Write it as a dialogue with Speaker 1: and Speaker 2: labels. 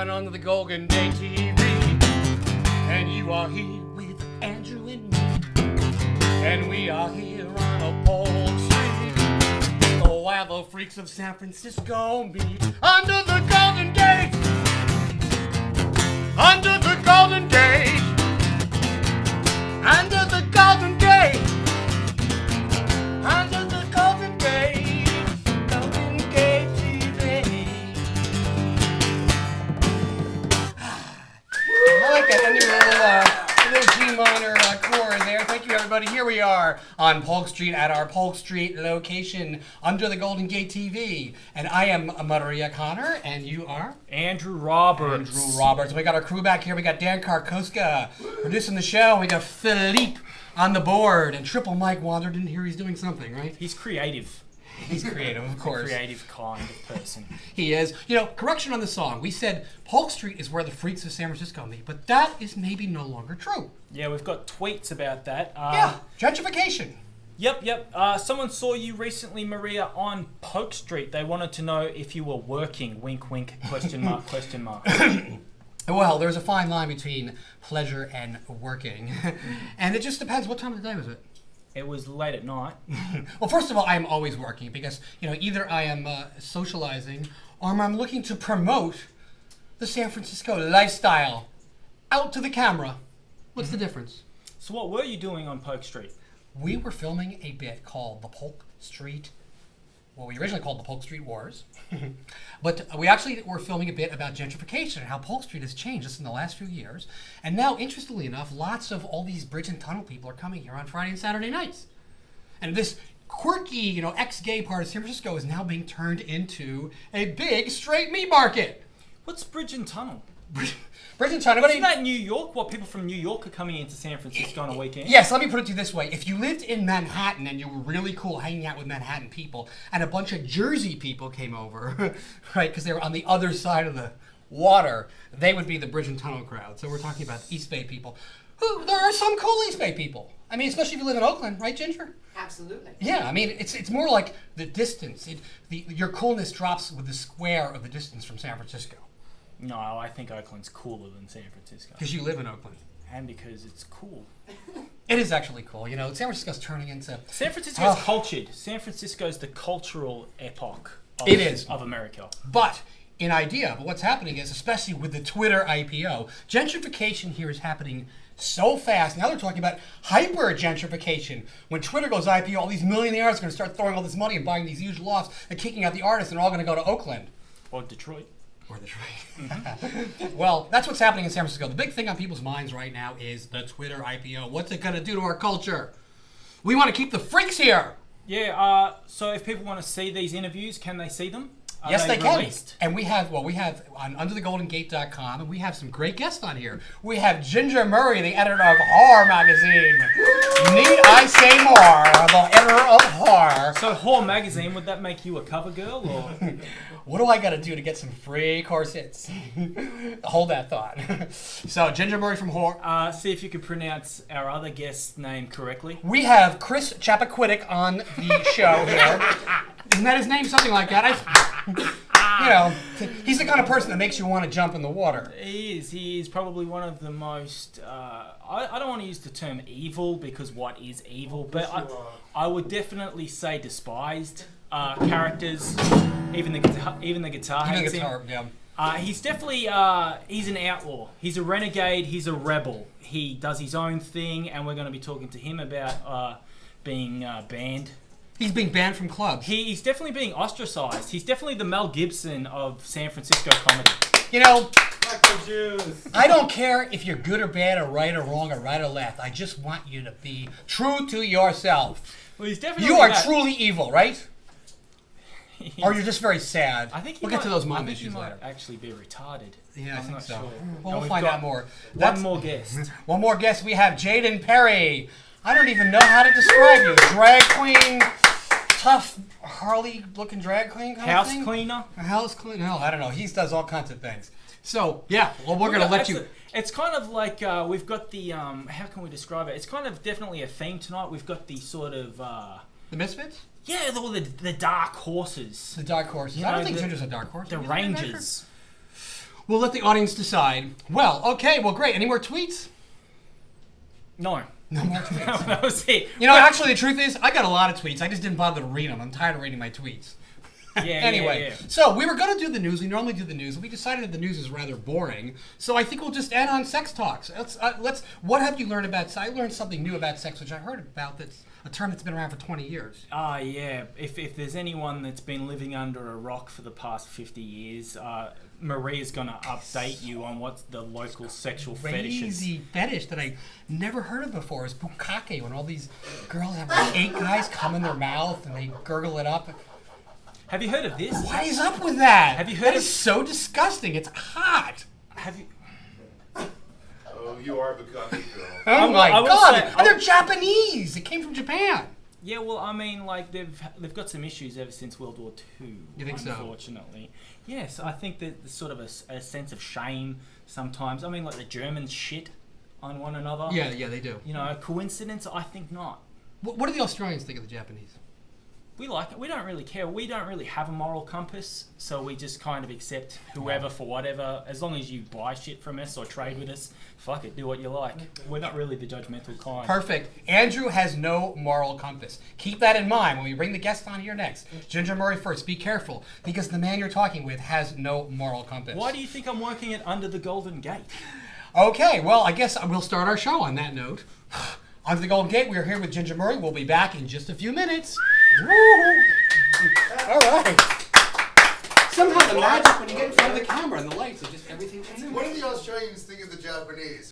Speaker 1: on Under the Golden Gate TV. And you are here with Andrew and me. And we are here on a Polk Street. Oh, while the freaks of San Francisco meet under the Golden Gate. Under the Golden Gate. Under the Golden Gate. Under the Golden Gate. Golden Gate TV. I like that little G minor chord there. Thank you, everybody. Here we are on Polk Street at our Polk Street location under the Golden Gate TV. And I am Maria Connor, and you are?
Speaker 2: Andrew Roberts.
Speaker 1: Andrew Roberts. We got our crew back here. We got Dan Karkoska producing the show. We got Philippe on the board. And Triple Mike wandered in here. He's doing something, right?
Speaker 2: He's creative.
Speaker 1: He's creative, of course.
Speaker 2: A creative kind of person.
Speaker 1: He is. You know, correction on the song. We said Polk Street is where the freaks of San Francisco meet, but that is maybe no longer true.
Speaker 2: Yeah, we've got tweets about that.
Speaker 1: Yeah, gentrification.
Speaker 2: Yep. Someone saw you recently, Maria, on Polk Street. They wanted to know if you were working. Wink, wink, question mark, question mark.
Speaker 1: Well, there's a fine line between pleasure and working. And it just depends. What time of the day was it?
Speaker 2: It was late at night.
Speaker 1: Well, first of all, I am always working because, you know, either I am socializing or I'm looking to promote the San Francisco lifestyle out to the camera. What's the difference?
Speaker 2: So what were you doing on Polk Street?
Speaker 1: We were filming a bit called the Polk Street, well, we originally called the Polk Street Wars, but we actually were filming a bit about gentrification and how Polk Street has changed just in the last few years. And now, interestingly enough, lots of all these bridge and tunnel people are coming here on Friday and Saturday nights. And this quirky, you know, ex-gay part of San Francisco is now being turned into a big straight meat market.
Speaker 2: What's Bridge and Tunnel?
Speaker 1: Bridge and tunnel.
Speaker 2: Isn't that New York? What, people from New York are coming into San Francisco on a weekend?
Speaker 1: Yes, let me put it to you this way. If you lived in Manhattan and you were really cool hanging out with Manhattan people and a bunch of Jersey people came over, right, because they were on the other side of the water, they would be the Bridge and Tunnel crowd. So we're talking about East Bay people. There are some cool East Bay people. I mean, especially if you live in Oakland, right, Ginger?
Speaker 3: Absolutely.
Speaker 1: Yeah, I mean, it's more like the distance. Your coolness drops with the square of the distance from San Francisco.
Speaker 2: No, I think Oakland's cooler than San Francisco.
Speaker 1: Because you live in Oakland.
Speaker 2: And because it's cool.
Speaker 1: It is actually cool. You know, San Francisco's turning into...
Speaker 2: San Francisco's cultured. San Francisco's the cultural epoch of America.
Speaker 1: But in idea, but what's happening is, especially with the Twitter IPO, gentrification here is happening so fast. Now they're talking about hyper gentrification. When Twitter goes IPO, all these millionaires are going to start throwing all this money and buying these huge lofts and kicking out the artists, and they're all going to go to Oakland.
Speaker 2: Or Detroit.
Speaker 1: Or Detroit. Well, that's what's happening in San Francisco. The big thing on people's minds right now is the Twitter IPO. What's it going to do to our culture? We want to keep the freaks here.
Speaker 2: Yeah, so if people want to see these interviews, can they see them?
Speaker 1: Yes, they can. And we have on UnderTheGoldenGate.com, and we have some great guests on here. We have Ginger Murray, the editor of Horror Magazine. Need I say more? The editor of Horror.
Speaker 2: So Horror Magazine, would that make you a cover girl, or?
Speaker 1: What do I got to do to get some free corsets? Hold that thought. So Ginger Murray from Horror.
Speaker 2: See if you could pronounce our other guest's name correctly.
Speaker 1: We have Chris Chappaquiddick on the show here. Isn't that his name? Something like that. You know, he's the kind of person that makes you want to jump in the water.
Speaker 2: He is. He is probably one of the most... I don't want to use the term evil, because what is evil? But I would definitely say despised characters. Even the guitar hates him.
Speaker 1: Yeah.
Speaker 2: He's definitely... he's an outlaw. He's a renegade. He's a rebel. He does his own thing, and we're going to be talking to him about being banned.
Speaker 1: He's being banned from clubs.
Speaker 2: He's definitely being ostracized. He's definitely the Mel Gibson of San Francisco comedy.
Speaker 1: You know, I don't care if you're good or bad or right or wrong or right or left. I just want you to be true to yourself.
Speaker 2: Well, he's definitely
Speaker 1: you are truly evil, right? Or you're just very sad.
Speaker 2: I think
Speaker 1: we'll get to those mom issues later.
Speaker 2: Actually be retarded.
Speaker 1: Yeah, I think so.
Speaker 2: Sure.
Speaker 1: Well, we'll find out more.
Speaker 2: One more guest.
Speaker 1: One more guest. We have Jaden Perry. I don't even know how to describe you. Drag queen, tough Harley-looking drag queen kind of thing?
Speaker 2: House cleaner?
Speaker 1: A house cleaner? No, I don't know. He does all kinds of things. So, yeah, well, we're going to let you...
Speaker 2: It's kind of like we've got the... how can we describe it? It's kind of definitely a theme tonight. We've got the sort of...
Speaker 1: the Misfits?
Speaker 2: Yeah, the dark horses.
Speaker 1: The dark horses. I don't think Ginger's a dark horse.
Speaker 2: The Rangers.
Speaker 1: We'll let the audience decide. Well, okay, well, great. Any more tweets?
Speaker 2: No.
Speaker 1: No more tweets.
Speaker 2: That was it.
Speaker 1: You know, actually, the truth is, I got a lot of tweets. I just didn't bother to read them. I'm tired of reading my tweets. Anyway,
Speaker 2: yeah.
Speaker 1: so we were going to do the news. We normally do the news. We decided that the news is rather boring. So I think we'll just end on sex talks. Let's. What have you learned about? I learned something new about sex, which I heard about. That's a term that's been around for 20 years.
Speaker 2: Yeah. If there's anyone that's been living under a rock for the past 50 years, Maria's gonna update you on what's the local sexual fetishes.
Speaker 1: Crazy fetish that I never heard of before is bukkake, when all these girls have like 8 guys come in their mouth and they gurgle it up.
Speaker 2: Have you heard of this?
Speaker 1: What is up with that?
Speaker 2: Have you heard
Speaker 1: That
Speaker 2: of-
Speaker 1: is so disgusting. It's hot.
Speaker 2: Have you?
Speaker 3: Oh, you are a bukkake girl.
Speaker 1: Oh my
Speaker 2: I will
Speaker 1: god!
Speaker 2: say-
Speaker 1: And they're Japanese. It came from Japan.
Speaker 2: Yeah, well, I mean, like they've got some issues ever since World War II.
Speaker 1: You think so?
Speaker 2: Unfortunately, yes. I think that there's sort of a sense of shame sometimes. I mean, like the Germans shit on one another.
Speaker 1: Yeah, they do.
Speaker 2: You know, coincidence? I think not.
Speaker 1: What do the Australians think of the Japanese?
Speaker 2: We like it. We don't really care. We don't really have a moral compass, so we just kind of accept whoever for whatever. As long as you buy shit from us or trade with us, fuck it, do what you like. We're not really the judgmental kind.
Speaker 1: Perfect. Andrew has no moral compass. Keep that in mind when we bring the guest on here next. Ginger Murray first. Be careful, because the man you're talking with has no moral compass.
Speaker 2: Why do you think I'm working at Under the Golden Gate?
Speaker 1: Okay, well, I guess we'll start our show on that note. Under the Golden Gate, we are here with Ginger Murray. We'll be back in just a few minutes. Woo! All right. Somehow the magic when you get in front of the camera and the lights, it just everything changes.
Speaker 3: What do the Australians think of the Japanese?